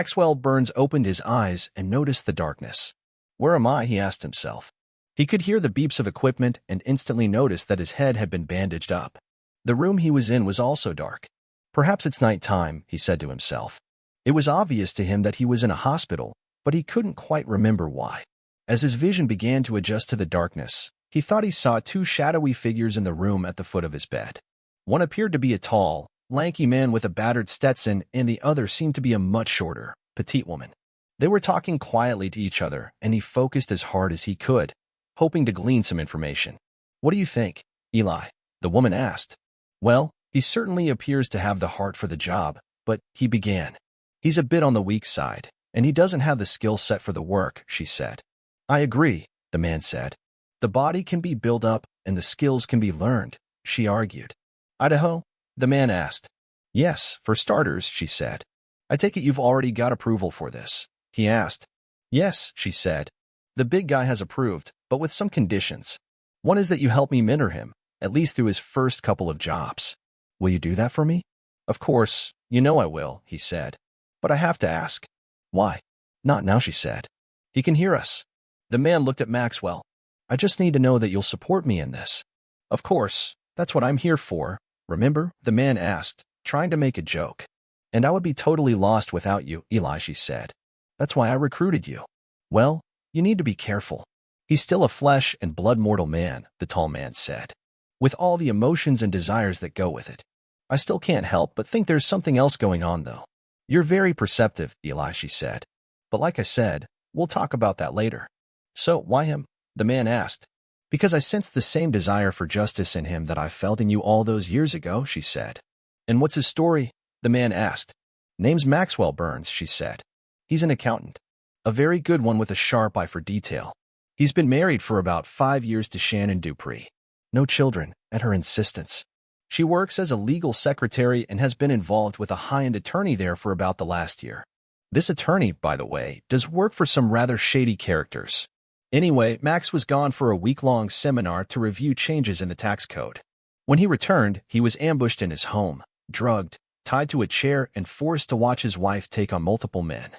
Maxwell Burns opened his eyes and noticed the darkness. Where am I? He asked himself. He could hear the beeps of equipment and instantly noticed that his head had been bandaged up. The room he was in was also dark. Perhaps it's night time, he said to himself. It was obvious to him that he was in a hospital, but he couldn't quite remember why. As his vision began to adjust to the darkness, he thought he saw two shadowy figures in the room at the foot of his bed. One appeared to be a tall, lanky man with a battered Stetson, and the other seemed to be a much shorter, petite woman. They were talking quietly to each other, and he focused as hard as he could, hoping to glean some information. "What do you think, Eli?" the woman asked. "Well, he certainly appears to have the heart for the job, but," he began. "He's a bit on the weak side, and he doesn't have the skill set for the work," she said. "I agree," the man said. "The body can be built up, and the skills can be learned," she argued. "Idaho?" the man asked. "Yes, for starters," she said. "I take it you've already got approval for this?" he asked. "Yes," she said. "The big guy has approved, but with some conditions. One is that you help me mentor him, at least through his first couple of jobs." "Will you do that for me?" "Of course, you know I will," he said. "But I have to ask." "Why?" "Not now," she said. "He can hear us." The man looked at Maxwell. "I just need to know that you'll support me in this." "Of course, that's what I'm here for, remember?" the man asked, trying to make a joke. "And I would be totally lost without you, Eli," she said. "That's why I recruited you." "Well, you need to be careful. He's still a flesh and blood mortal man," the tall man said, "with all the emotions and desires that go with it. I still can't help but think there's something else going on, though." "You're very perceptive, Eli," she said. "But like I said, we'll talk about that later." "So, why him?" the man asked. "Because I sensed the same desire for justice in him that I felt in you all those years ago," she said. "And what's his story?" the man asked. "Name's Maxwell Burns," she said. "He's an accountant. A very good one with a sharp eye for detail. He's been married for about 5 years to Shannon Dupree. No children, at her insistence. She works as a legal secretary and has been involved with a high-end attorney there for about the last year. This attorney, by the way, does work for some rather shady characters. Anyway, Max was gone for a week-long seminar to review changes in the tax code. When he returned, he was ambushed in his home, drugged, tied to a chair, and forced to watch his wife take on multiple men.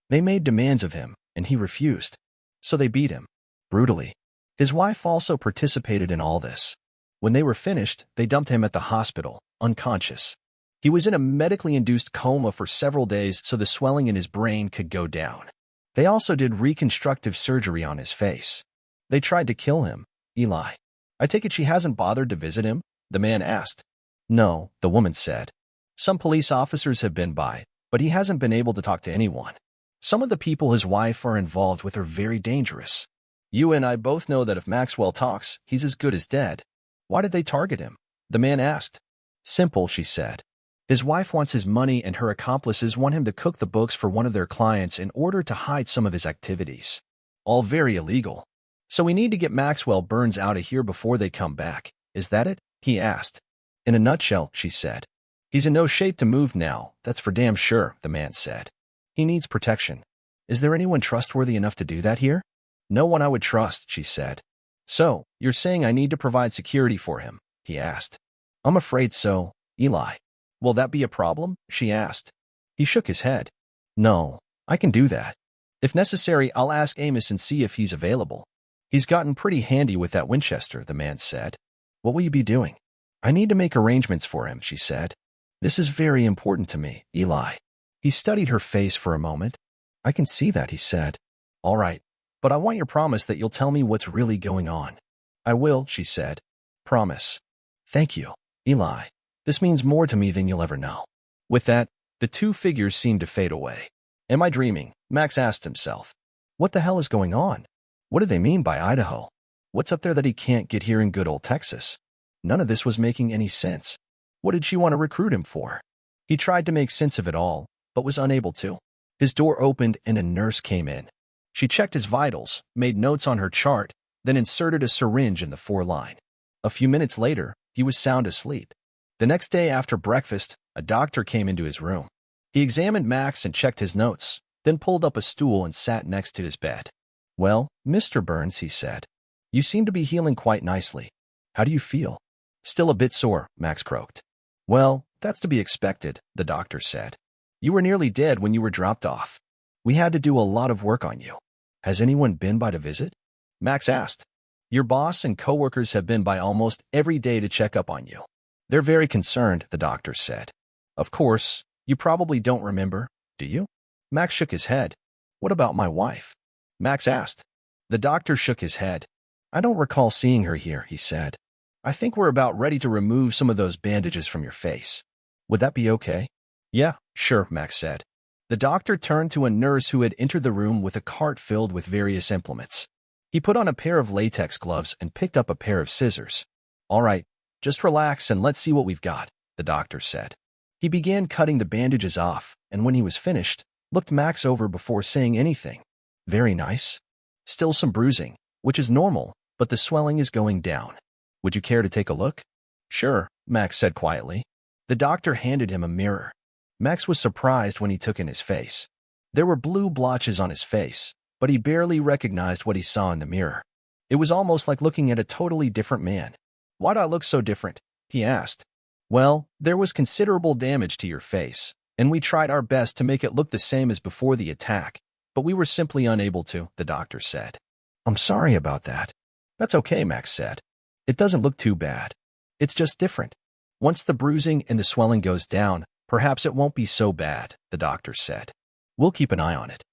They made demands of him, and he refused. So they beat him. Brutally. His wife also participated in all this. When they were finished, they dumped him at the hospital, unconscious. He was in a medically induced coma for several days so the swelling in his brain could go down. They also did reconstructive surgery on his face. They tried to kill him, Eli. "I take it she hasn't bothered to visit him?" the man asked. "No," the woman said. "Some police officers have been by, but he hasn't been able to talk to anyone. Some of the people his wife are involved with are very dangerous. You and I both know that if Maxwell talks, he's as good as dead." "Why did they target him?" the man asked. "Simple," she said. "His wife wants his money and her accomplices want him to cook the books for one of their clients in order to hide some of his activities. All very illegal. So we need to get Maxwell Burns out of here before they come back. Is that it?" he asked. "In a nutshell," she said. "He's in no shape to move now, that's for damn sure," the man said. "He needs protection. Is there anyone trustworthy enough to do that here?" "No one I would trust," she said. "So, you're saying I need to provide security for him?" he asked. "I'm afraid so, Eli." "Will that be a problem?" she asked. He shook his head. "No, I can do that. If necessary, I'll ask Amos and see if he's available. He's gotten pretty handy with that Winchester," the man said. "What will you be doing?" "I need to make arrangements for him," she said. "This is very important to me, Eli." He studied her face for a moment. "I can see that," he said. "All right, but I want your promise that you'll tell me what's really going on." "I will," she said. "Promise." "Thank you, Eli. This means more to me than you'll ever know." With that, the two figures seemed to fade away. "Am I dreaming?" Max asked himself. "What the hell is going on? What do they mean by Idaho? What's up there that he can't get here in good old Texas?" None of this was making any sense. What did she want to recruit him for? He tried to make sense of it all, but was unable to. His door opened and a nurse came in. She checked his vitals, made notes on her chart, then inserted a syringe in the foreline. A few minutes later, he was sound asleep. The next day after breakfast, a doctor came into his room. He examined Max and checked his notes, then pulled up a stool and sat next to his bed. "Well, Mr. Burns," he said, "you seem to be healing quite nicely. How do you feel?" "Still a bit sore," Max croaked. "Well, that's to be expected," the doctor said. You were nearly dead when you were dropped off. We had to do a lot of work on you. Has anyone been by to visit? Max asked. Your boss and coworkers have been by almost every day to check up on you. They're very concerned, the doctor said. Of course, you probably don't remember, do you? Max shook his head. What about my wife? Max asked. The doctor shook his head. I don't recall seeing her here, he said. I think we're about ready to remove some of those bandages from your face. Would that be okay? Yeah, sure, Max said. The doctor turned to a nurse who had entered the room with a cart filled with various implements. He put on a pair of latex gloves and picked up a pair of scissors. All right, just relax and let's see what we've got, the doctor said. He began cutting the bandages off, and when he was finished, looked Max over before saying anything. Very nice. Still some bruising, which is normal, but the swelling is going down. Would you care to take a look? Sure, Max said quietly. The doctor handed him a mirror. Max was surprised when he took in his face. There were blue blotches on his face, but he barely recognized what he saw in the mirror. It was almost like looking at a totally different man. Why do I look so different? He asked. Well, there was considerable damage to your face, and we tried our best to make it look the same as before the attack, but we were simply unable to, the doctor said. I'm sorry about that. That's okay, Max said. It doesn't look too bad. It's just different. Once the bruising and the swelling goes down, perhaps it won't be so bad, the doctor said. We'll keep an eye on it.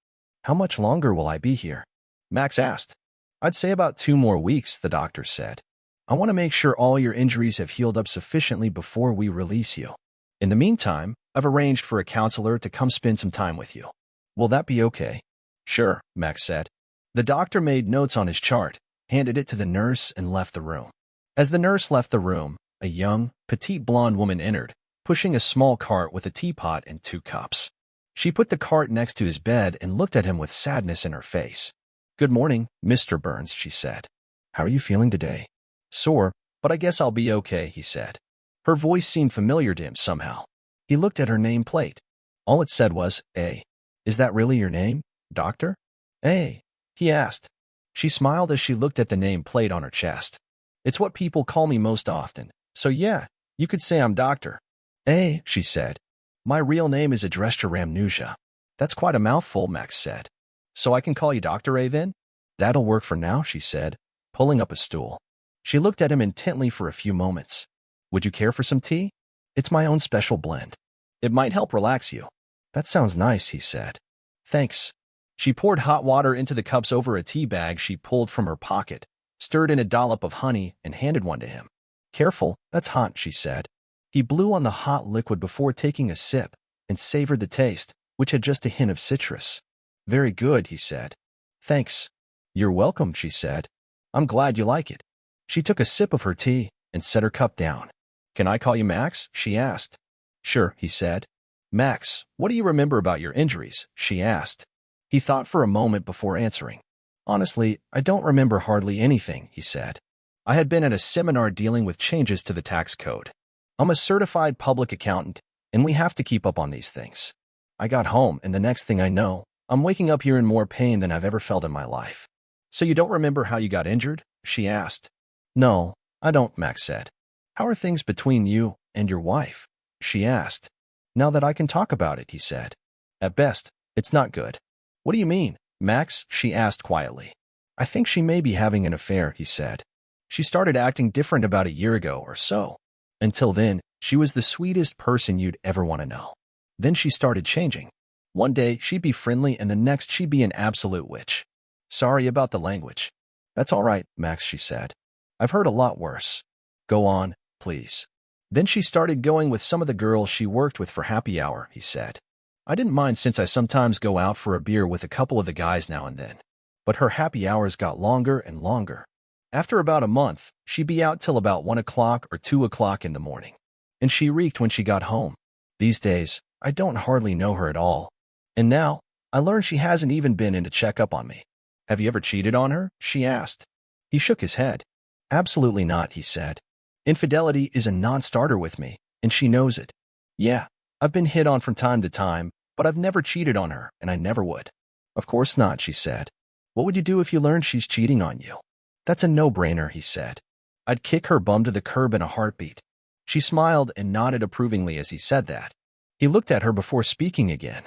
How much longer will I be here? Max asked. I'd say about 2 more weeks, the doctor said. I want to make sure all your injuries have healed up sufficiently before we release you. In the meantime, I've arranged for a counselor to come spend some time with you. Will that be okay? Sure, Max said. The doctor made notes on his chart, handed it to the nurse, and left the room. As the nurse left the room, a young, petite blonde woman entered, pushing a small cart with a teapot and 2 cups. She put the cart next to his bed and looked at him with sadness in her face. Good morning, Mr. Burns, she said. How are you feeling today? Sore, but I guess I'll be okay, he said. Her voice seemed familiar to him somehow. He looked at her nameplate. All it said was, A. Is that really your name, doctor? A. He asked. She smiled as she looked at the nameplate on her chest. It's what people call me most often, so yeah, you could say I'm doctor. A, she said. My real name is Adrestra Ramnuja. That's quite a mouthful, Max said. So I can call you Dr. A then? That'll work for now, she said, pulling up a stool. She looked at him intently for a few moments. Would you care for some tea? It's my own special blend. It might help relax you. That sounds nice, he said. Thanks. She poured hot water into the cups over a tea bag she pulled from her pocket, stirred in a dollop of honey, and handed one to him. Careful, that's hot, she said. He blew on the hot liquid before taking a sip and savored the taste, which had just a hint of citrus. Very good, he said. Thanks. You're welcome, she said. I'm glad you like it. She took a sip of her tea and set her cup down. Can I call you Max? She asked. Sure, he said. Max, what do you remember about your injuries? She asked. He thought for a moment before answering. Honestly, I don't remember hardly anything, he said. I had been at a seminar dealing with changes to the tax code. I'm a certified public accountant, and we have to keep up on these things. I got home, and the next thing I know, I'm waking up here in more pain than I've ever felt in my life. So you don't remember how you got injured? She asked. No, I don't, Max said. How are things between you and your wife? She asked. Now that I can talk about it, he said. At best, it's not good. What do you mean, Max? She asked quietly. I think she may be having an affair, he said. She started acting different about a year ago or so. Until then, she was the sweetest person you'd ever want to know. Then she started changing. One day, she'd be friendly, and the next, she'd be an absolute witch. Sorry about the language. That's all right, Max, she said. I've heard a lot worse. Go on, please. Then she started going with some of the girls she worked with for happy hour, he said. I didn't mind since I sometimes go out for a beer with a couple of the guys now and then. But her happy hours got longer and longer. After about a month, she'd be out till about 1 o'clock or 2 o'clock in the morning. And she reeked when she got home. These days, I don't hardly know her at all. And now, I learned she hasn't even been in to check up on me. Have you ever cheated on her? She asked. He shook his head. Absolutely not, he said. Infidelity is a non-starter with me, and she knows it. Yeah, I've been hit on from time to time, but I've never cheated on her, and I never would. Of course not, she said. What would you do if you learned she's cheating on you? That's a no-brainer, he said. I'd kick her bum to the curb in a heartbeat. She smiled and nodded approvingly as he said that. He looked at her before speaking again.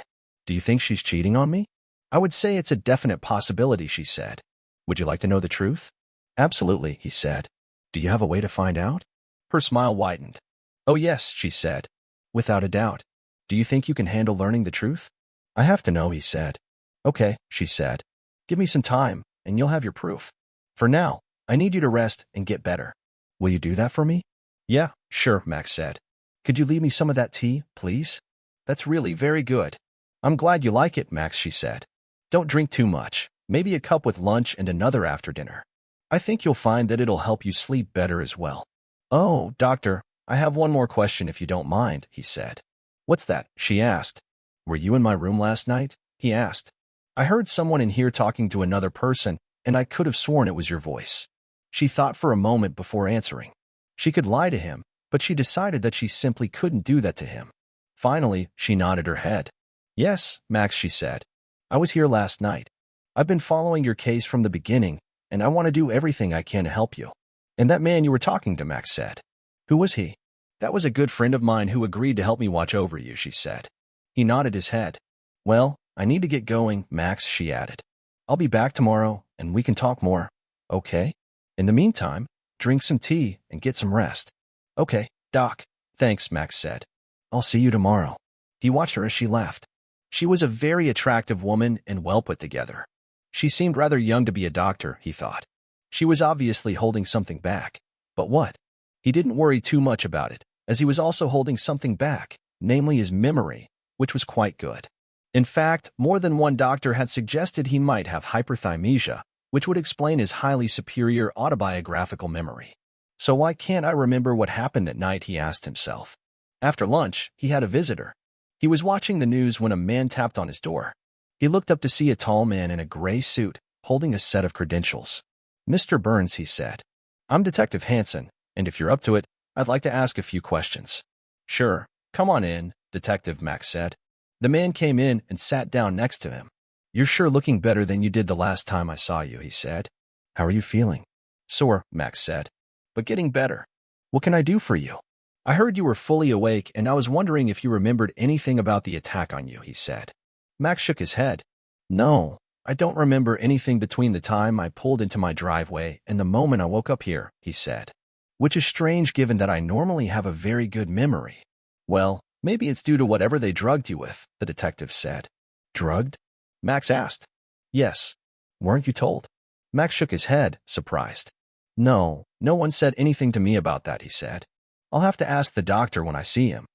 Do you think she's cheating on me? I would say it's a definite possibility, she said. Would you like to know the truth? Absolutely, he said. Do you have a way to find out? Her smile widened. Oh yes, she said. Without a doubt. Do you think you can handle learning the truth? I have to know, he said. Okay, she said. Give me some time, and you'll have your proof. For now, I need you to rest and get better. Will you do that for me? Yeah, sure, Max said. Could you leave me some of that tea, please? That's really very good. I'm glad you like it, Max, she said. Don't drink too much, maybe a cup with lunch and another after dinner. I think you'll find that it'll help you sleep better as well. Oh, doctor, I have one more question if you don't mind, he said. What's that? She asked. Were you in my room last night? He asked. I heard someone in here talking to another person, and I could have sworn it was your voice. She thought for a moment before answering. She could lie to him, but she decided that she simply couldn't do that to him. Finally, she nodded her head. Yes, Max, she said. I was here last night. I've been following your case from the beginning, and I want to do everything I can to help you. And that man you were talking to, Max said. Who was he? That was a good friend of mine who agreed to help me watch over you, she said. He nodded his head. Well, I need to get going, Max, she added. I'll be back tomorrow, and we can talk more. Okay? In the meantime, drink some tea and get some rest. Okay, Doc. Thanks, Max said. I'll see you tomorrow. He watched her as she left. She was a very attractive woman and well put together. She seemed rather young to be a doctor, he thought. She was obviously holding something back. But what? He didn't worry too much about it, as he was also holding something back, namely his memory, which was quite good. In fact, more than one doctor had suggested he might have hyperthymesia, which would explain his highly superior autobiographical memory. So why can't I remember what happened that night, he asked himself. After lunch, he had a visitor. He was watching the news when a man tapped on his door. He looked up to see a tall man in a gray suit, holding a set of credentials. Mr. Burns, he said. I'm Detective Hansen, and if you're up to it, I'd like to ask a few questions. Sure, come on in, Detective, Max said. The man came in and sat down next to him. You're sure looking better than you did the last time I saw you, he said. How are you feeling? Sore, Max said. But getting better. What can I do for you? I heard you were fully awake, and I was wondering if you remembered anything about the attack on you, he said. Max shook his head. No, I don't remember anything between the time I pulled into my driveway and the moment I woke up here, he said. Which is strange given that I normally have a very good memory. Well, maybe it's due to whatever they drugged you with, the detective said. Drugged? Max asked. Yes. Weren't you told? Max shook his head, surprised. No one said anything to me about that, he said. I'll have to ask the doctor when I see him.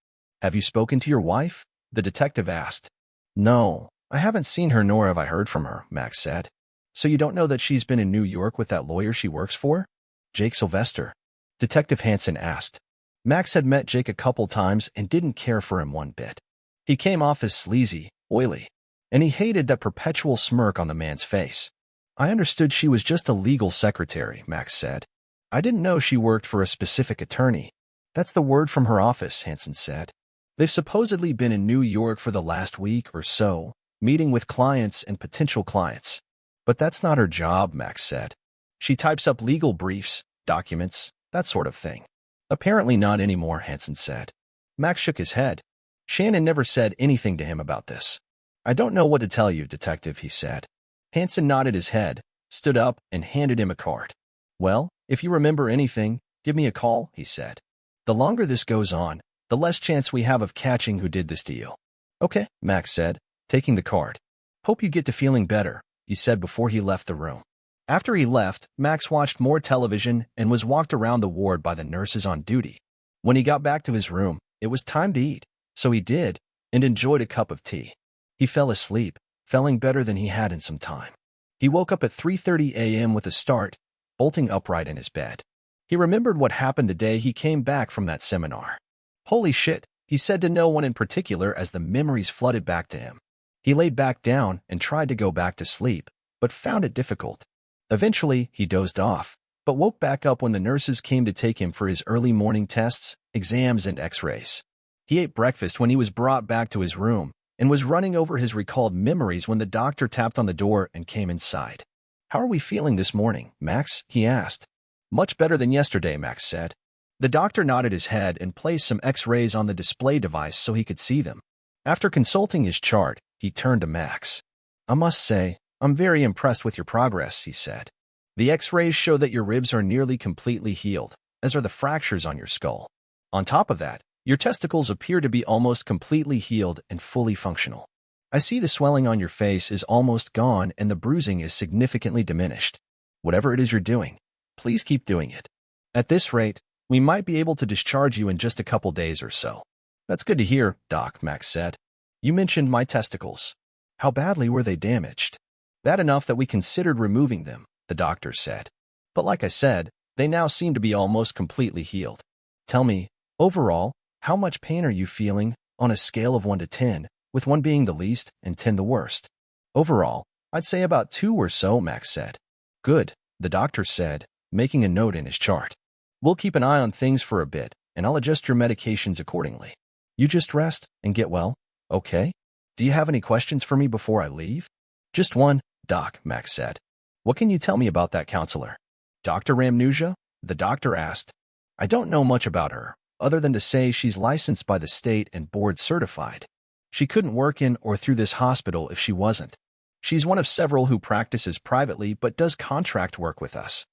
Have you spoken to your wife? The detective asked. No, I haven't seen her nor have I heard from her, Max said. So you don't know that she's been in New York with that lawyer she works for? Jake Sylvester. Detective Hansen asked. Max had met Jake a couple times and didn't care for him one bit. He came off as sleazy, oily, and he hated that perpetual smirk on the man's face. I understood she was just a legal secretary, Max said. I didn't know she worked for a specific attorney. That's the word from her office, Hansen said. They've supposedly been in New York for the last week or so, meeting with clients and potential clients. But that's not her job, Max said. She types up legal briefs, documents, that sort of thing. Apparently not anymore, Hansen said. Max shook his head. Shannon never said anything to him about this. I don't know what to tell you, detective, he said. Hansen nodded his head, stood up, and handed him a card. Well, if you remember anything, give me a call, he said. The longer this goes on, the less chance we have of catching who did this to you. Okay, Max said, taking the card. Hope you get to feeling better, he said before he left the room. After he left, Max watched more television and was walked around the ward by the nurses on duty. When he got back to his room, it was time to eat, so he did, and enjoyed a cup of tea. He fell asleep, feeling better than he had in some time. He woke up at 3:30 a.m. with a start, bolting upright in his bed. He remembered what happened the day he came back from that seminar. Holy shit, he said to no one in particular as the memories flooded back to him. He laid back down and tried to go back to sleep, but found it difficult. Eventually, he dozed off, but woke back up when the nurses came to take him for his early morning tests, exams, and x-rays. He ate breakfast when he was brought back to his room and was running over his recalled memories when the doctor tapped on the door and came inside. How are we feeling this morning, Max? He asked. Much better than yesterday, Max said. The doctor nodded his head and placed some X-rays on the display device so he could see them. After consulting his chart, he turned to Max. I must say, I'm very impressed with your progress, he said. The X-rays show that your ribs are nearly completely healed, as are the fractures on your skull. On top of that, your testicles appear to be almost completely healed and fully functional. I see the swelling on your face is almost gone and the bruising is significantly diminished. Whatever it is you're doing, please keep doing it. At this rate, we might be able to discharge you in just a couple days or so. That's good to hear, Doc, Max said. You mentioned my testicles. How badly were they damaged? Bad enough that we considered removing them, the doctor said. But like I said, they now seem to be almost completely healed. Tell me, overall, how much pain are you feeling on a scale of 1 to 10, with 1 being the least and 10 the worst? Overall, I'd say about 2 or so, Max said. Good, the doctor said, making a note in his chart. We'll keep an eye on things for a bit, and I'll adjust your medications accordingly. You just rest and get well, okay? Do you have any questions for me before I leave? Just one, Doc, Max said. What can you tell me about that counselor? Dr. Ramnuja? The doctor asked. I don't know much about her, other than to say she's licensed by the state and board certified. She couldn't work in or through this hospital if she wasn't. She's one of several who practices privately but does contract work with us.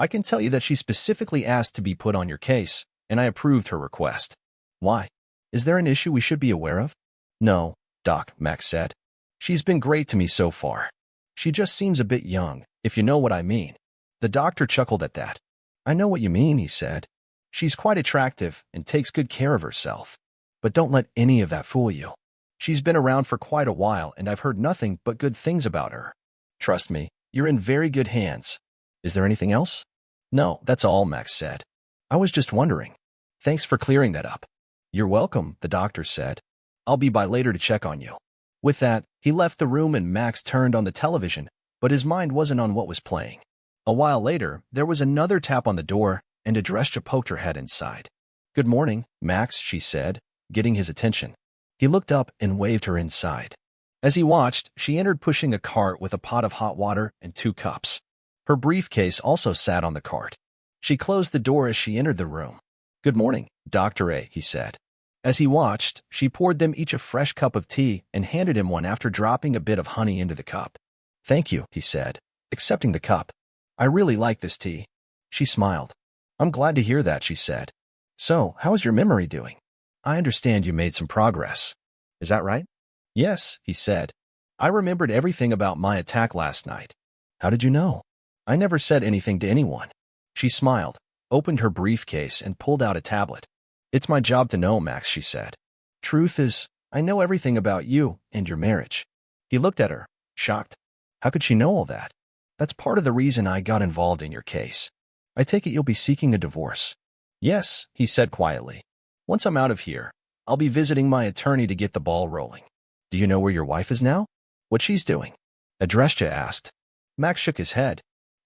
I can tell you that she specifically asked to be put on your case, and I approved her request. Why? Is there an issue we should be aware of? No, Doc, Max said. She's been great to me so far. She just seems a bit young, if you know what I mean. The doctor chuckled at that. I know what you mean, he said. She's quite attractive and takes good care of herself. But don't let any of that fool you. She's been around for quite a while and I've heard nothing but good things about her. Trust me, you're in very good hands. Is there anything else? No, that's all, Max said. I was just wondering. Thanks for clearing that up. You're welcome, the doctor said. I'll be by later to check on you. With that, he left the room and Max turned on the television, but his mind wasn't on what was playing. A while later, there was another tap on the door, and Adresha poked her head inside. Good morning, Max, she said, getting his attention. He looked up and waved her inside. As he watched, she entered pushing a cart with a pot of hot water and 2 cups. Her briefcase also sat on the cart. She closed the door as she entered the room. Good morning, Dr. A, he said. As he watched, she poured them each a fresh cup of tea and handed him one after dropping a bit of honey into the cup. Thank you, he said, accepting the cup. I really like this tea. She smiled. I'm glad to hear that, she said. So, how is your memory doing? I understand you made some progress. Is that right? Yes, he said. I remembered everything about my attack last night. How did you know? I never said anything to anyone. She smiled, opened her briefcase, and pulled out a tablet. It's my job to know, Max, she said. Truth is, I know everything about you and your marriage. He looked at her, shocked. How could she know all that? That's part of the reason I got involved in your case. I take it you'll be seeking a divorce. Yes, he said quietly. Once I'm out of here, I'll be visiting my attorney to get the ball rolling. Do you know where your wife is now? What she's doing? Adresha asked. Max shook his head.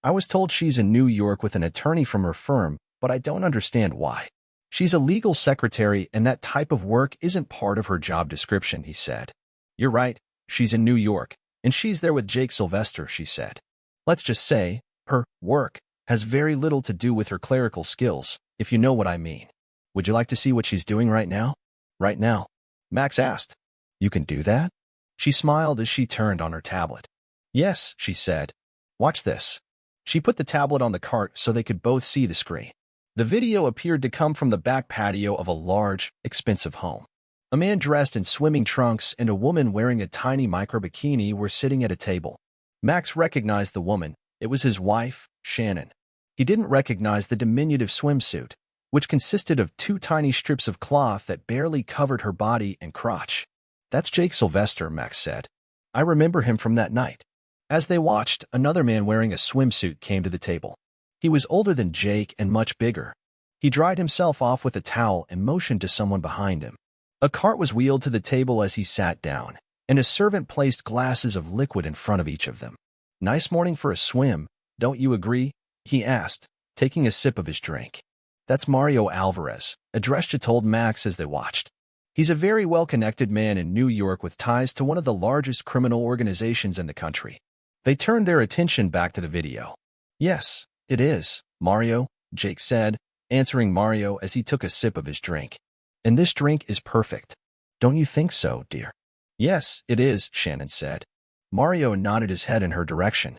I was told she's in New York with an attorney from her firm, but I don't understand why. She's a legal secretary and that type of work isn't part of her job description, he said. You're right, she's in New York, and she's there with Jake Sylvester, she said. Let's just say, her work has very little to do with her clerical skills, if you know what I mean. Would you like to see what she's doing right now? Right now? Max asked. You can do that? She smiled as she turned on her tablet. Yes, she said. Watch this. She put the tablet on the cart so they could both see the screen. The video appeared to come from the back patio of a large, expensive home. A man dressed in swimming trunks and a woman wearing a tiny micro-bikini were sitting at a table. Max recognized the woman. It was his wife, Shannon. He didn't recognize the diminutive swimsuit, which consisted of 2 tiny strips of cloth that barely covered her body and crotch. That's Jake Sylvester, Max said. I remember him from that night. As they watched, another man wearing a swimsuit came to the table. He was older than Jake and much bigger. He dried himself off with a towel and motioned to someone behind him. A cart was wheeled to the table as he sat down, and a servant placed glasses of liquid in front of each of them. Nice morning for a swim, don't you agree? He asked, taking a sip of his drink. That's Mario Alvarez, Adresha told Max as they watched. He's a very well-connected man in New York with ties to one of the largest criminal organizations in the country. They turned their attention back to the video. Yes, it is, Mario, Jake said, answering Mario as he took a sip of his drink. And this drink is perfect. Don't you think so, dear? Yes, it is, Shannon said. Mario nodded his head in her direction.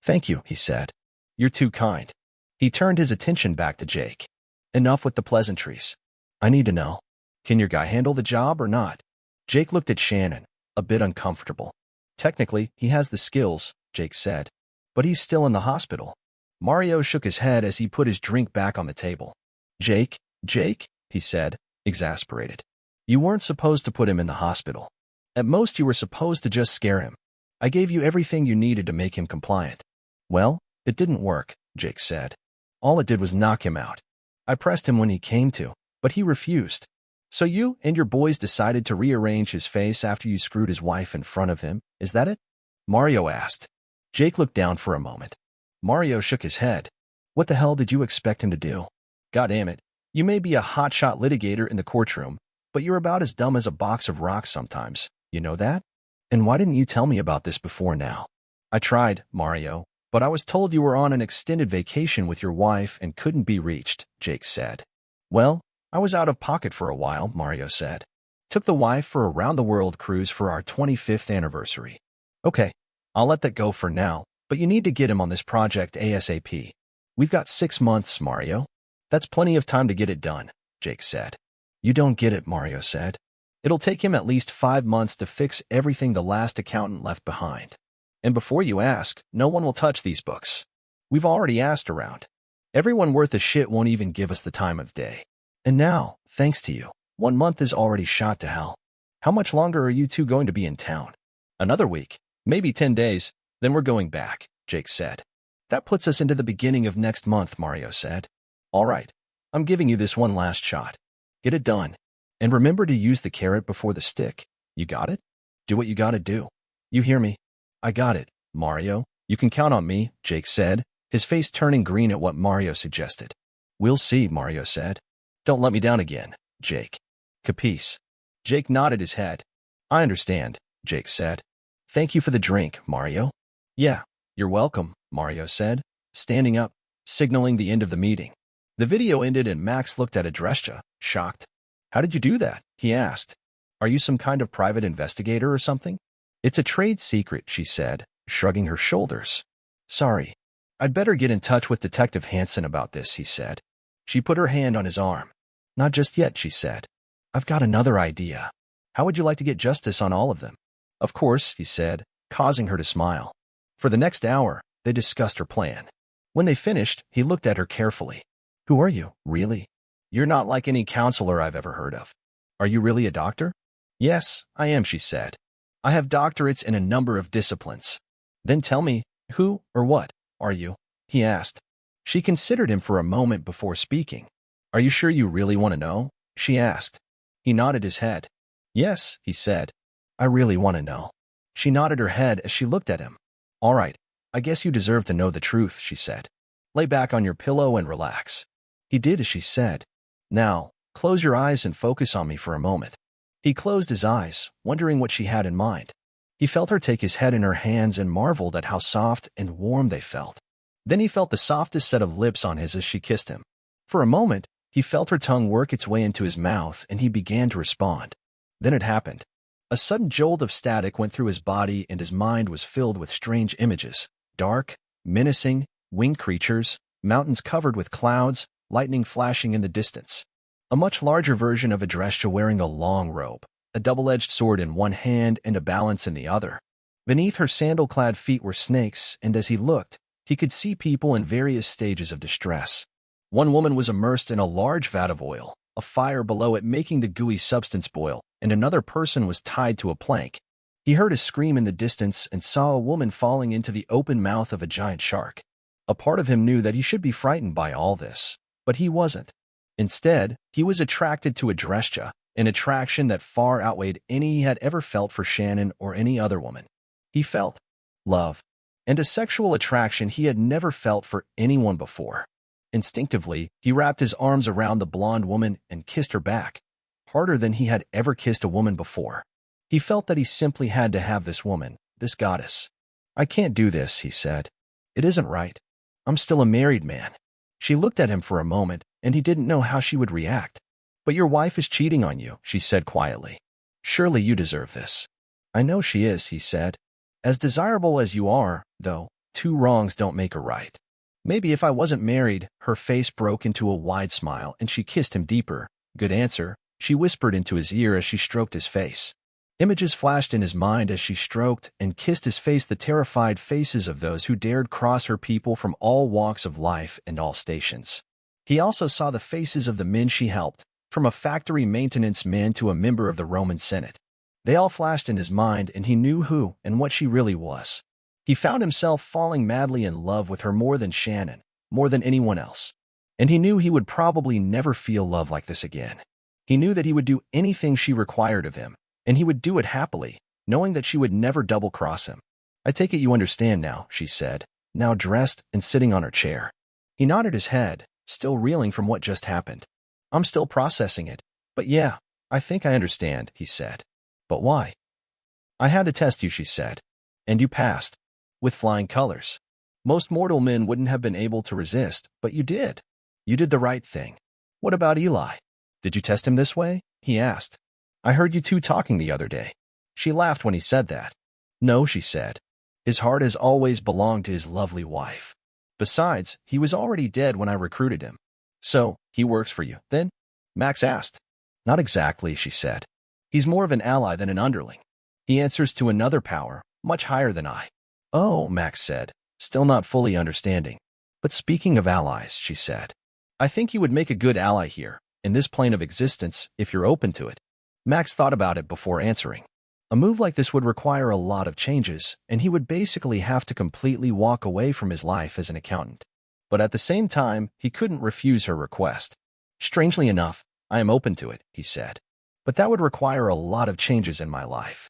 Thank you, he said. You're too kind. He turned his attention back to Jake. Enough with the pleasantries. I need to know. Can your guy handle the job or not? Jake looked at Shannon, a bit uncomfortable. Technically, he has the skills, Jake said. But he's still in the hospital. Mario shook his head as he put his drink back on the table. Jake, he said, exasperated. You weren't supposed to put him in the hospital. At most, you were supposed to just scare him. I gave you everything you needed to make him compliant. Well, it didn't work, Jake said. All it did was knock him out. I pressed him when he came to, but he refused. So you and your boys decided to rearrange his face after you screwed his wife in front of him, is that it? Mario asked. Jake looked down for a moment. Mario shook his head. What the hell did you expect him to do? God damn it. You may be a hotshot litigator in the courtroom, but you're about as dumb as a box of rocks sometimes. You know that? And why didn't you tell me about this before now? I tried, Mario, but I was told you were on an extended vacation with your wife and couldn't be reached, Jake said. Well, I was out of pocket for a while, Mario said. Took the wife for a round-the-world cruise for our 25th anniversary. Okay, I'll let that go for now, but you need to get him on this project ASAP. We've got 6 months, Mario. That's plenty of time to get it done, Jake said. You don't get it, Mario said. It'll take him at least 5 months to fix everything the last accountant left behind. And before you ask, no one will touch these books. We've already asked around. Everyone worth a shit won't even give us the time of day. And now, thanks to you, 1 month is already shot to hell. How much longer are you two going to be in town? Another week, maybe 10 days, then we're going back, Jake said. That puts us into the beginning of next month, Mario said. All right, I'm giving you this one last shot. Get it done. And remember to use the carrot before the stick. You got it? Do what you gotta do. You hear me? I got it, Mario. You can count on me, Jake said, his face turning green at what Mario suggested. We'll see, Mario said. Don't let me down again, Jake. Capice? Jake nodded his head. I understand, Jake said. Thank you for the drink, Mario. Yeah, you're welcome, Mario said, standing up, signaling the end of the meeting. The video ended and Max looked at Adresha, shocked. How did you do that? He asked. Are you some kind of private investigator or something? It's a trade secret, she said, shrugging her shoulders. Sorry. I'd better get in touch with Detective Hansen about this, he said. She put her hand on his arm. Not just yet, she said. I've got another idea. How would you like to get justice on all of them? Of course, he said, causing her to smile. For the next hour, they discussed her plan. When they finished, he looked at her carefully. Who are you, really? You're not like any counselor I've ever heard of. Are you really a doctor? Yes, I am, she said. I have doctorates in a number of disciplines. Then tell me, who or what are you? He asked. She considered him for a moment before speaking. Are you sure you really want to know? She asked. He nodded his head. Yes, he said. I really want to know. She nodded her head as she looked at him. All right, I guess you deserve to know the truth, she said. Lay back on your pillow and relax. He did as she said. Now, close your eyes and focus on me for a moment. He closed his eyes, wondering what she had in mind. He felt her take his head in her hands and marveled at how soft and warm they felt. Then he felt the softest set of lips on his as she kissed him. For a moment, he felt her tongue work its way into his mouth and he began to respond. Then it happened. A sudden jolt of static went through his body and his mind was filled with strange images. Dark, menacing, winged creatures, mountains covered with clouds, lightning flashing in the distance. A much larger version of Adresha wearing a long robe, a double-edged sword in one hand and a balance in the other. Beneath her sandal-clad feet were snakes, and as he looked, he could see people in various stages of distress. One woman was immersed in a large vat of oil, a fire below it making the gooey substance boil, and another person was tied to a plank. He heard a scream in the distance and saw a woman falling into the open mouth of a giant shark. A part of him knew that he should be frightened by all this, but he wasn't. Instead, he was attracted to Adresha, an attraction that far outweighed any he had ever felt for Shannon or any other woman. He felt love, and a sexual attraction he had never felt for anyone before. Instinctively, he wrapped his arms around the blonde woman and kissed her back, harder than he had ever kissed a woman before. He felt that he simply had to have this woman, this goddess. I can't do this, he said. It isn't right. I'm still a married man. She looked at him for a moment, and he didn't know how she would react. "But your wife is cheating on you," she said quietly. "Surely you deserve this." "I know she is," he said. "As desirable as you are, though, two wrongs don't make a right. Maybe if I wasn't married." Her face broke into a wide smile, and she kissed him deeper. "Good answer," she whispered into his ear as she stroked his face. Images flashed in his mind as she stroked and kissed his face, the terrified faces of those who dared cross her, people from all walks of life and all stations. He also saw the faces of the men she helped, from a factory maintenance man to a member of the Roman Senate. They all flashed in his mind, and he knew who and what she really was. He found himself falling madly in love with her, more than Shannon, more than anyone else. And he knew he would probably never feel love like this again. He knew that he would do anything she required of him, and he would do it happily, knowing that she would never double-cross him. "I take it you understand now," she said, now dressed and sitting on her chair. He nodded his head, still reeling from what just happened. "I'm still processing it, but yeah, I think I understand," he said. "But why?" "I had to test you," she said. "And you passed. With flying colors. Most mortal men wouldn't have been able to resist, but you did. You did the right thing." "What about Eli? Did you test him this way?" he asked. "I heard you two talking the other day." She laughed when he said that. "No," she said. "His heart has always belonged to his lovely wife. Besides, he was already dead when I recruited him." "So, he works for you, then?" Max asked. "Not exactly," she said. "He's more of an ally than an underling. He answers to another power, much higher than I." "Oh," Max said, still not fully understanding. "But speaking of allies," she said, "I think you would make a good ally here, in this plane of existence, if you're open to it." Max thought about it before answering. A move like this would require a lot of changes, and he would basically have to completely walk away from his life as an accountant. But at the same time, he couldn't refuse her request. "Strangely enough, I am open to it," he said. "But that would require a lot of changes in my life.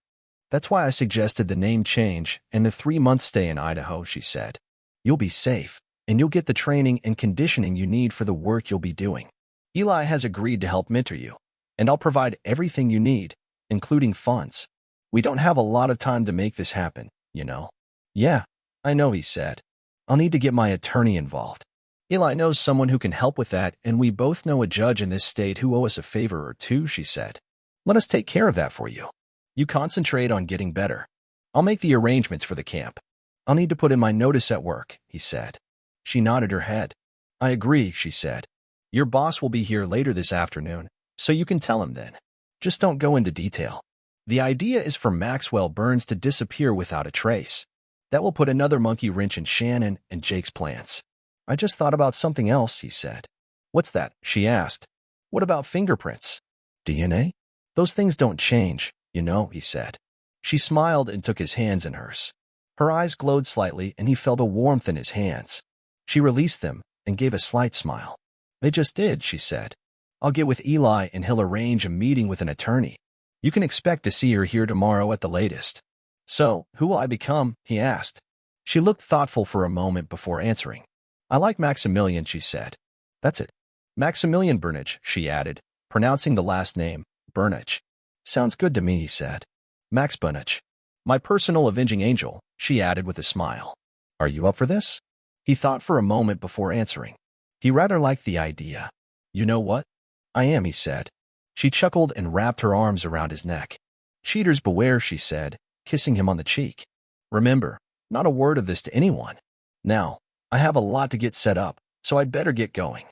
That's why I suggested the name change and the 3-month stay in Idaho," she said. "You'll be safe, and you'll get the training and conditioning you need for the work you'll be doing. Eli has agreed to help mentor you, and I'll provide everything you need, including funds. We don't have a lot of time to make this happen, you know." "Yeah, I know," he said. "I'll need to get my attorney involved. Eli knows someone who can help with that, and we both know a judge in this state who owe us a favor or two," she said. "Let us take care of that for you. You concentrate on getting better. I'll make the arrangements for the camp. I'll need to put in my notice at work," he said. She nodded her head. "I agree," she said. "Your boss will be here later this afternoon, so you can tell him then. Just don't go into detail. The idea is for Maxwell Burns to disappear without a trace. That will put another monkey wrench in Shannon and Jake's plans." "I just thought about something else," he said. "What's that?" she asked. "What about fingerprints? DNA? Those things don't change, you know," he said. She smiled and took his hands in hers. Her eyes glowed slightly, and he felt a warmth in his hands. She released them and gave a slight smile. "They just did," she said. "I'll get with Eli and he'll arrange a meeting with an attorney. You can expect to see her here tomorrow at the latest." "So, who will I become?" he asked. She looked thoughtful for a moment before answering. "I like Maximilian," she said. "That's it. Maximilian Burnage," she added, pronouncing the last name, Burnage. "Sounds good to me," he said. "Max Burnage. My personal avenging angel," she added with a smile. "Are you up for this?" He thought for a moment before answering. He rather liked the idea. "You know what? I am," he said. She chuckled and wrapped her arms around his neck. "Cheaters beware," she said, kissing him on the cheek. "Remember, not a word of this to anyone. Now, I have a lot to get set up, so I'd better get going.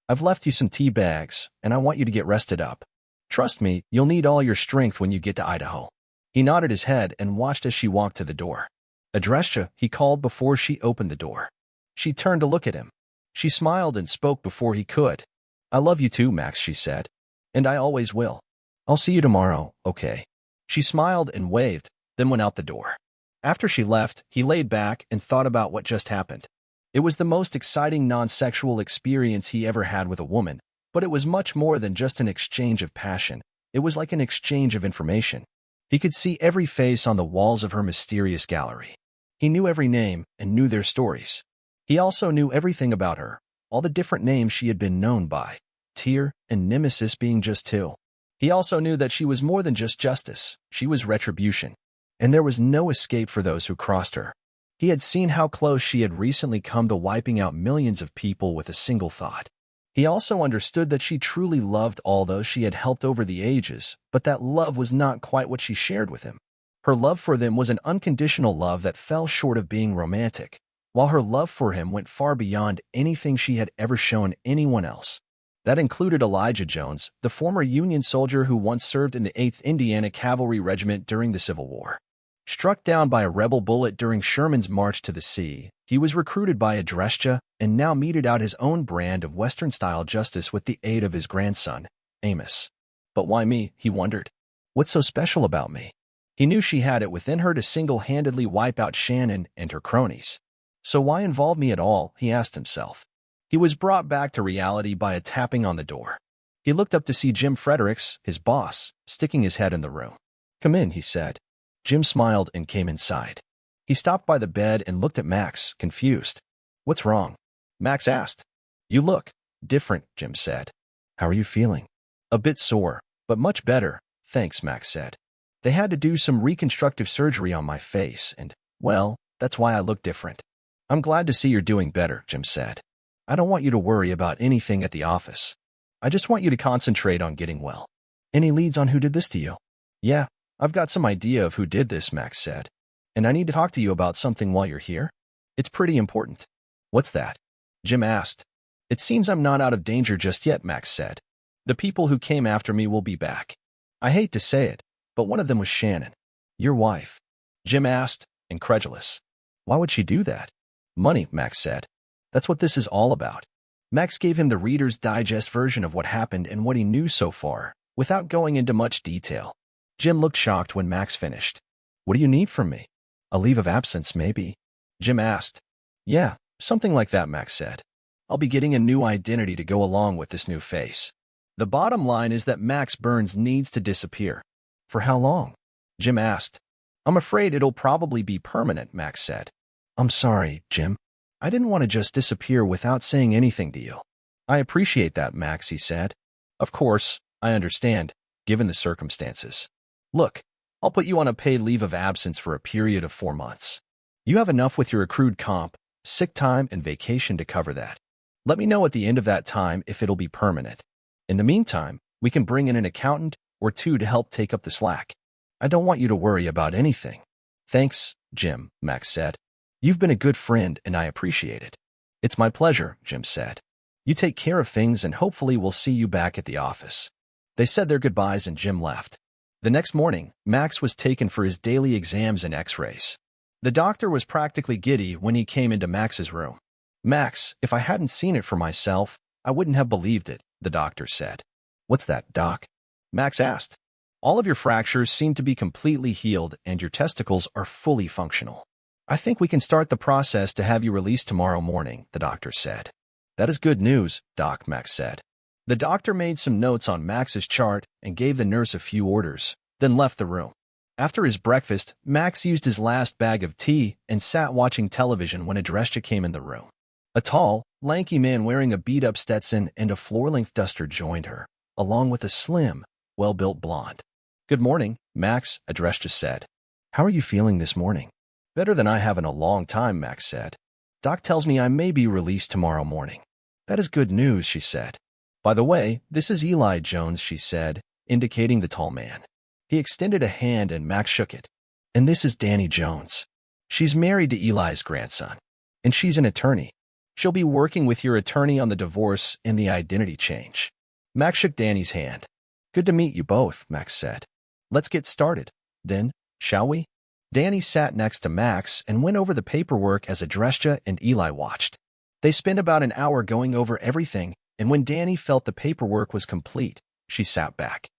I've left you some tea bags, and I want you to get rested up. Trust me, you'll need all your strength when you get to Idaho." He nodded his head and watched as she walked to the door. "Adresha," he called before she opened the door. She turned to look at him. She smiled and spoke before he could. "I love you too, Max," she said. "And I always will. I'll see you tomorrow, okay?" She smiled and waved, then went out the door. After she left, he laid back and thought about what just happened. It was the most exciting non-sexual experience he ever had with a woman, but it was much more than just an exchange of passion. It was like an exchange of information. He could see every face on the walls of her mysterious gallery. He knew every name and knew their stories. He also knew everything about her, all the different names she had been known by, Tyr and Nemesis being just two. He also knew that she was more than just justice, she was retribution, and there was no escape for those who crossed her. He had seen how close she had recently come to wiping out millions of people with a single thought. He also understood that she truly loved all those she had helped over the ages, but that love was not quite what she shared with him. Her love for them was an unconditional love that fell short of being romantic, while her love for him went far beyond anything she had ever shown anyone else. That included Elijah Jones, the former Union soldier who once served in the 8th Indiana Cavalry Regiment during the Civil War. Struck down by a rebel bullet during Sherman's march to the sea, he was recruited by Adrestia and now meted out his own brand of Western-style justice with the aid of his grandson, Amos. But why me, he wondered. What's so special about me? He knew she had it within her to single-handedly wipe out Shannon and her cronies. So why involve me at all, he asked himself. He was brought back to reality by a tapping on the door. He looked up to see Jim Fredericks, his boss, sticking his head in the room. "Come in," he said. Jim smiled and came inside. He stopped by the bed and looked at Max, confused. "What's wrong?" Max asked. "You look different," Jim said. "How are you feeling?" "A bit sore, but much better, thanks," Max said. "They had to do some reconstructive surgery on my face, and, well, that's why I look different." "I'm glad to see you're doing better," Jim said. "I don't want you to worry about anything at the office. I just want you to concentrate on getting well." "Any leads on who did this to you?" "Yeah, I've got some idea of who did this," Max said. "And I need to talk to you about something while you're here. It's pretty important." "What's that?" Jim asked. "It seems I'm not out of danger just yet," Max said. "The people who came after me will be back. I hate to say it, but one of them was Shannon." "Your wife?" Jim asked, incredulous. "Why would she do that?" "Money," Max said. "That's what this is all about." Max gave him the Reader's Digest version of what happened and what he knew so far, without going into much detail. Jim looked shocked when Max finished. "What do you need from me?" "A leave of absence, maybe?" Jim asked. "Yeah, something like that," Max said. "I'll be getting a new identity to go along with this new face." The bottom line is that Max Burns needs to disappear. "For how long?" Jim asked. "I'm afraid it'll probably be permanent," Max said. "I'm sorry, Jim. I didn't want to just disappear without saying anything to you." "I appreciate that, Max," he said. "Of course, I understand, given the circumstances. Look, I'll put you on a paid leave of absence for a period of 4 months. You have enough with your accrued comp, sick time, and vacation to cover that. Let me know at the end of that time if it'll be permanent. In the meantime, we can bring in an accountant or two to help take up the slack. I don't want you to worry about anything." "Thanks, Jim," Max said. "You've been a good friend, and I appreciate it." "It's my pleasure," Jim said. "You take care of things, and hopefully we'll see you back at the office." They said their goodbyes, and Jim left. The next morning, Max was taken for his daily exams and x-rays. The doctor was practically giddy when he came into Max's room. "Max, if I hadn't seen it for myself, I wouldn't have believed it," the doctor said. "What's that, Doc?" Max asked. "All of your fractures seem to be completely healed, and your testicles are fully functional. I think we can start the process to have you released tomorrow morning," the doctor said. "That is good news, Doc," Max said. The doctor made some notes on Max's chart and gave the nurse a few orders, then left the room. After his breakfast, Max used his last bag of tea and sat watching television when Adrestia came in the room. A tall, lanky man wearing a beat-up Stetson and a floor-length duster joined her, along with a slim, well-built blonde. "Good morning, Max," Adrestia said. "How are you feeling this morning?" "Better than I have in a long time," Max said. "Doc tells me I may be released tomorrow morning." "That is good news," she said. "By the way, this is Eli Jones," she said, indicating the tall man. He extended a hand and Max shook it. "And this is Danny Jones. She's married to Eli's grandson, and she's an attorney. She'll be working with your attorney on the divorce and the identity change." Max shook Danny's hand. "Good to meet you both," Max said. "Let's get started, then, shall we?" Danny sat next to Max and went over the paperwork as Adrestia and Eli watched. They spent about an hour going over everything, and when Danny felt the paperwork was complete, she sat back.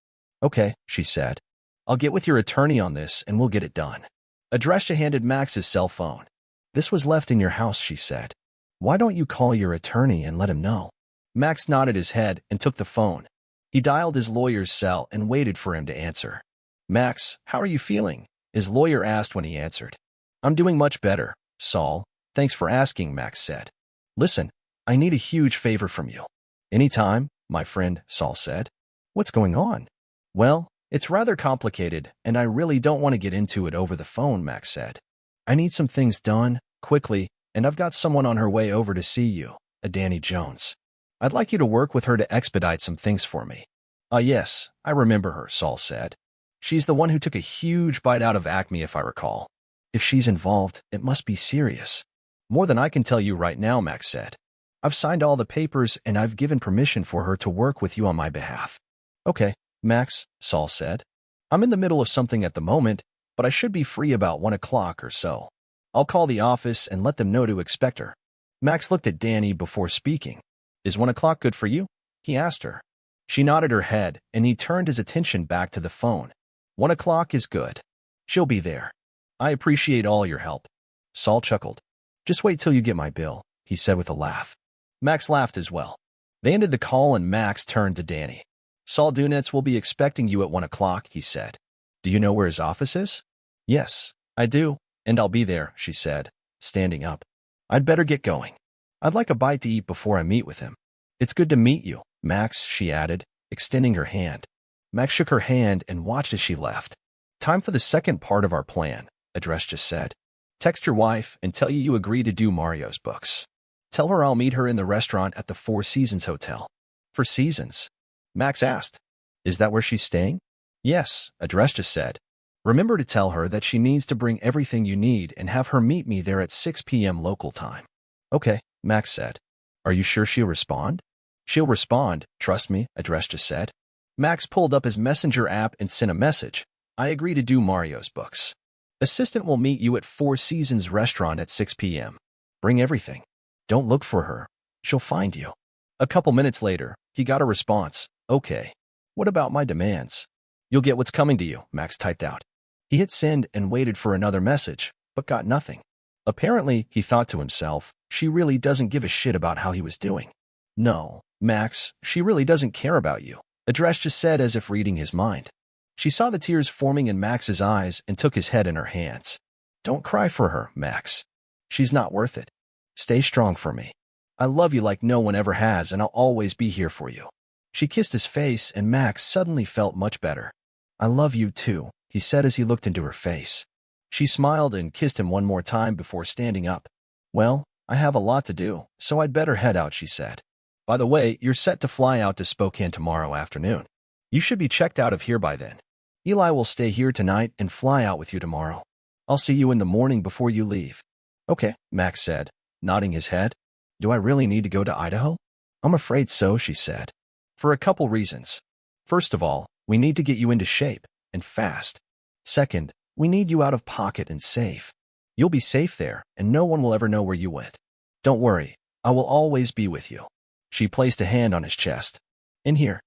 "Okay," she said. "I'll get with your attorney on this and we'll get it done." Adrestia handed Max his cell phone. "This was left in your house," she said. "Why don't you call your attorney and let him know?" Max nodded his head and took the phone. He dialed his lawyer's cell and waited for him to answer. "Max, how are you feeling?" his lawyer asked when he answered. "I'm doing much better, Saul. Thanks for asking," Max said. "Listen, I need a huge favor from you." "Anytime, my friend," Saul said. "What's going on?" "Well, it's rather complicated, and I really don't want to get into it over the phone," Max said. "I need some things done, quickly, and I've got someone on her way over to see you, a Danny Jones." I'd like you to work with her to expedite some things for me. Ah, yes, I remember her, Saul said. She's the one who took a huge bite out of Acme, if I recall. If she's involved, it must be serious. More than I can tell you right now, Max said. I've signed all the papers and I've given permission for her to work with you on my behalf. Okay, Max, Saul said. I'm in the middle of something at the moment, but I should be free about 1 o'clock or so. I'll call the office and let them know to expect her. Max looked at Danny before speaking. Is 1 o'clock good for you? He asked her. She nodded her head, and he turned his attention back to the phone. 1 o'clock is good. She'll be there. I appreciate all your help. Saul chuckled. Just wait till you get my bill, he said with a laugh. Max laughed as well. They ended the call and Max turned to Danny. Saul Dunetz will be expecting you at 1 o'clock, he said. Do you know where his office is? Yes, I do, and I'll be there, she said, standing up. I'd better get going. I'd like a bite to eat before I meet with him. It's good to meet you, Max, she added, extending her hand. Max shook her hand and watched as she left. Time for the second part of our plan, Adresh just said. Text your wife and tell you agree to do Mario's books. Tell her I'll meet her in the restaurant at the Four Seasons Hotel. For Seasons? Max asked. Is that where she's staying? Yes, Adresh just said. Remember to tell her that she needs to bring everything you need and have her meet me there at 6 p.m. local time. Okay, Max said. Are you sure she'll respond? She'll respond, trust me, Adresh just said. Max pulled up his messenger app and sent a message. I agree to do Mario's books. Assistant will meet you at Four Seasons restaurant at 6 p.m. Bring everything. Don't look for her. She'll find you. A couple minutes later, he got a response. Okay. What about my demands? You'll get what's coming to you, Max typed out. He hit send and waited for another message, but got nothing. Apparently, he thought to himself, she really doesn't give a shit about how he was doing. No, Max, she really doesn't care about you, Adresh just said as if reading his mind. She saw the tears forming in Max's eyes and took his head in her hands. Don't cry for her, Max. She's not worth it. Stay strong for me. I love you like no one ever has, and I'll always be here for you. She kissed his face, and Max suddenly felt much better. I love you too, he said as he looked into her face. She smiled and kissed him one more time before standing up. Well, I have a lot to do, so I'd better head out, she said. By the way, you're set to fly out to Spokane tomorrow afternoon. You should be checked out of here by then. Eli will stay here tonight and fly out with you tomorrow. I'll see you in the morning before you leave. Okay, Max said, nodding his head. Do I really need to go to Idaho? I'm afraid so, she said. For a couple reasons. First of all, we need to get you into shape, and fast. Second, we need you out of pocket and safe. You'll be safe there, and no one will ever know where you went. Don't worry, I will always be with you. She placed a hand on his chest. In here,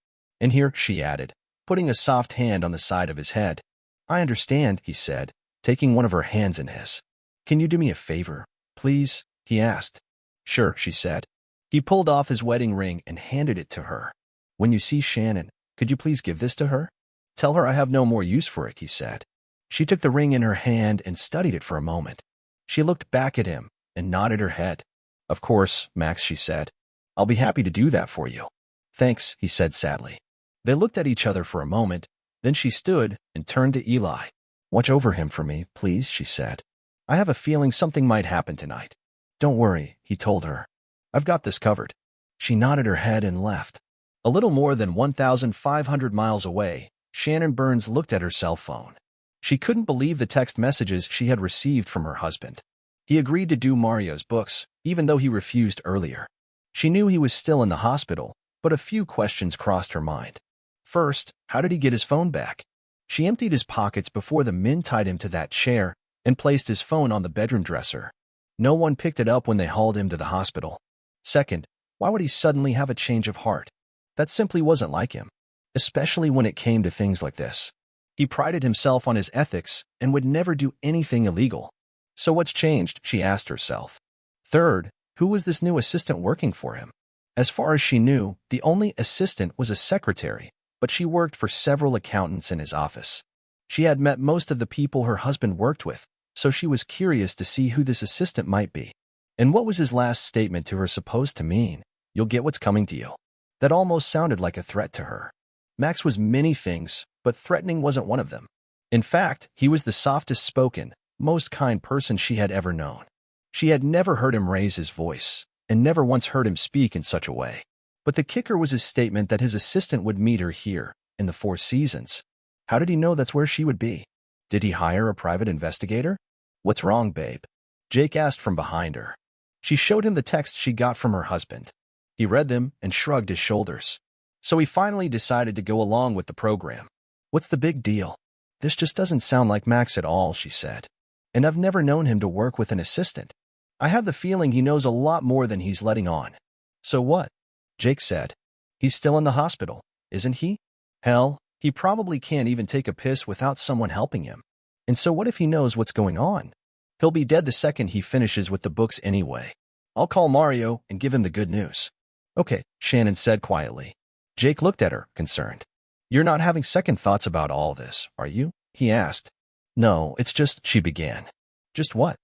she added, putting a soft hand on the side of his head. I understand, he said, taking one of her hands in his. Can you do me a favor, please? He asked. Sure, she said. He pulled off his wedding ring and handed it to her. When you see Shannon, could you please give this to her? Tell her I have no more use for it, he said. She took the ring in her hand and studied it for a moment. She looked back at him and nodded her head. Of course, Max, she said. I'll be happy to do that for you. Thanks, he said sadly. They looked at each other for a moment, then she stood and turned to Eli. Watch over him for me, please, she said. I have a feeling something might happen tonight. Don't worry, he told her. I've got this covered. She nodded her head and left. A little more than 1,500 miles away, Shannon Burns looked at her cell phone. She couldn't believe the text messages she had received from her husband. He agreed to do Mario's books, even though he refused earlier. She knew he was still in the hospital, but a few questions crossed her mind. First, how did he get his phone back? She emptied his pockets before the men tied him to that chair and placed his phone on the bedroom dresser. No one picked it up when they hauled him to the hospital. Second, why would he suddenly have a change of heart? That simply wasn't like him, especially when it came to things like this. He prided himself on his ethics and would never do anything illegal. So what's changed, she asked herself. Third, who was this new assistant working for him? As far as she knew, the only assistant was a secretary, but she worked for several accountants in his office. She had met most of the people her husband worked with, so she was curious to see who this assistant might be. And what was his last statement to her supposed to mean? You'll get what's coming to you. That almost sounded like a threat to her. Max was many things, but threatening wasn't one of them. In fact, he was the softest-spoken, most kind person she had ever known. She had never heard him raise his voice, and never once heard him speak in such a way. But the kicker was his statement that his assistant would meet her here, in the Four Seasons. How did he know that's where she would be? Did he hire a private investigator? What's wrong, babe? Jake asked from behind her. She showed him the text she got from her husband. He read them and shrugged his shoulders. So he finally decided to go along with the program. What's the big deal? This just doesn't sound like Max at all, she said. And I've never known him to work with an assistant. I have the feeling he knows a lot more than he's letting on. So what? Jake said. He's still in the hospital, isn't he? Hell, he probably can't even take a piss without someone helping him. And so what if he knows what's going on? He'll be dead the second he finishes with the books anyway. I'll call Mario and give him the good news. Okay, Shannon said quietly. Jake looked at her, concerned. You're not having second thoughts about all this, are you? He asked. No, it's just, she began. Just what?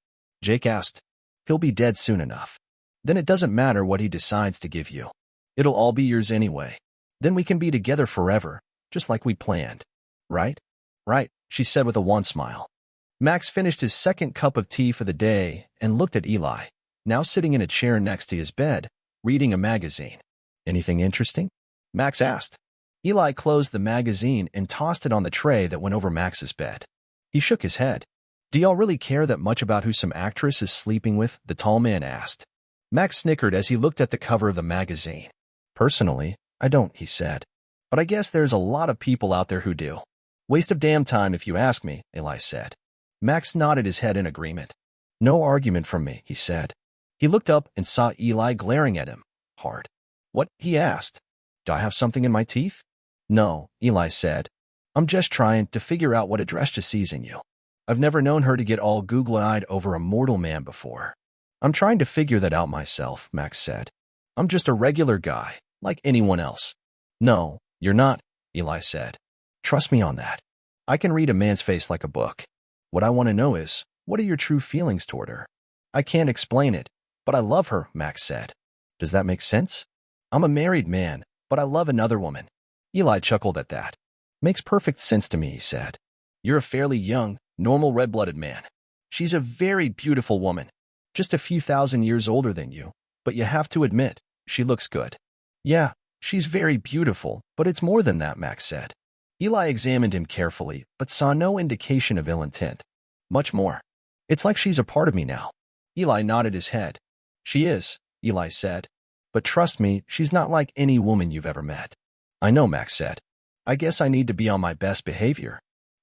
Jake asked. He'll be dead soon enough. Then it doesn't matter what he decides to give you. It'll all be yours anyway. Then we can be together forever, just like we planned. Right? Right, she said with a wan smile. Max finished his second cup of tea for the day and looked at Eli, now sitting in a chair next to his bed, reading a magazine. Anything interesting? Max asked. Eli closed the magazine and tossed it on the tray that went over Max's bed. He shook his head. Do y'all really care that much about who some actress is sleeping with? The tall man asked. Max snickered as he looked at the cover of the magazine. Personally, I don't, he said. But I guess there's a lot of people out there who do. Waste of damn time if you ask me, Eli said. Max nodded his head in agreement. No argument from me, he said. He looked up and saw Eli glaring at him, hard. What? He asked. Do I have something in my teeth? No, Eli said. I'm just trying to figure out what Adresha sees in you. I've never known her to get all googly-eyed over a mortal man before. I'm trying to figure that out myself, Max said. I'm just a regular guy, like anyone else. No, you're not, Eli said. Trust me on that. I can read a man's face like a book. What I want to know is, what are your true feelings toward her? I can't explain it, but I love her, Max said. Does that make sense? I'm a married man, but I love another woman. Eli chuckled at that. Makes perfect sense to me, he said. You're a fairly young, normal red-blooded man. She's a very beautiful woman, just a few thousand years older than you, but you have to admit, she looks good. Yeah, she's very beautiful, but it's more than that, Max said. Eli examined him carefully, but saw no indication of ill intent. Much more. It's like she's a part of me now. Eli nodded his head. She is, Eli said. But trust me, she's not like any woman you've ever met. I know, Max said. I guess I need to be on my best behavior.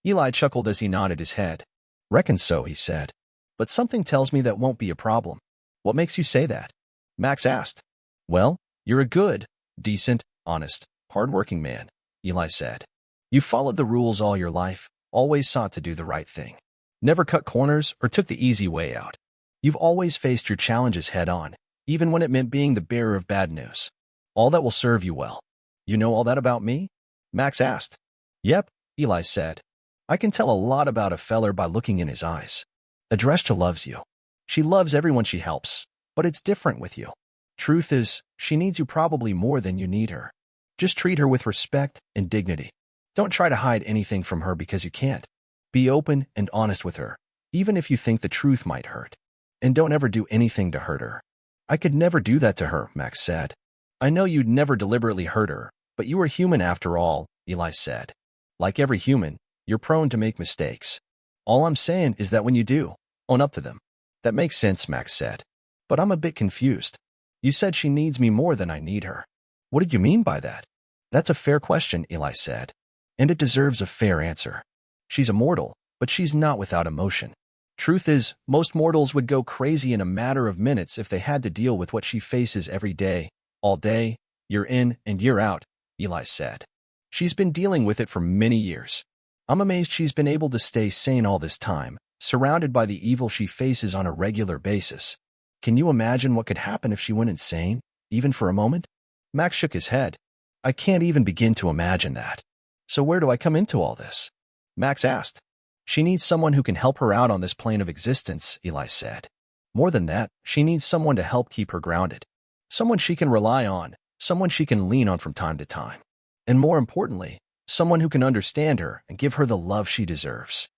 Eli chuckled as he nodded his head. Reckon so, he said. But something tells me that won't be a problem. What makes you say that? Max asked. Well, you're a good, decent, honest, hard-working man, Eli said. You followed the rules all your life, always sought to do the right thing. Never cut corners or took the easy way out. You've always faced your challenges head-on, even when it meant being the bearer of bad news. All that will serve you well. You know all that about me? Max asked. Yep, Eli said. I can tell a lot about a feller by looking in his eyes. Adresha loves you. She loves everyone she helps, but it's different with you. Truth is, she needs you probably more than you need her. Just treat her with respect and dignity. Don't try to hide anything from her because you can't. Be open and honest with her, even if you think the truth might hurt. And don't ever do anything to hurt her. I could never do that to her, Max said. I know you'd never deliberately hurt her, but you are human after all, Eli said. Like every human, you're prone to make mistakes. All I'm saying is that when you do, own up to them. That makes sense, Max said. But I'm a bit confused. You said she needs me more than I need her. What did you mean by that? That's a fair question, Eli said. And it deserves a fair answer. She's immortal, but she's not without emotion. Truth is, most mortals would go crazy in a matter of minutes if they had to deal with what she faces every day, all day, year in and year out, Eli said. She's been dealing with it for many years. I'm amazed she's been able to stay sane all this time, surrounded by the evil she faces on a regular basis. Can you imagine what could happen if she went insane, even for a moment? Max shook his head. I can't even begin to imagine that. So where do I come into all this? Max asked. She needs someone who can help her out on this plane of existence, Eli said. More than that, she needs someone to help keep her grounded. Someone she can rely on, someone she can lean on from time to time. And more importantly, someone who can understand her and give her the love she deserves.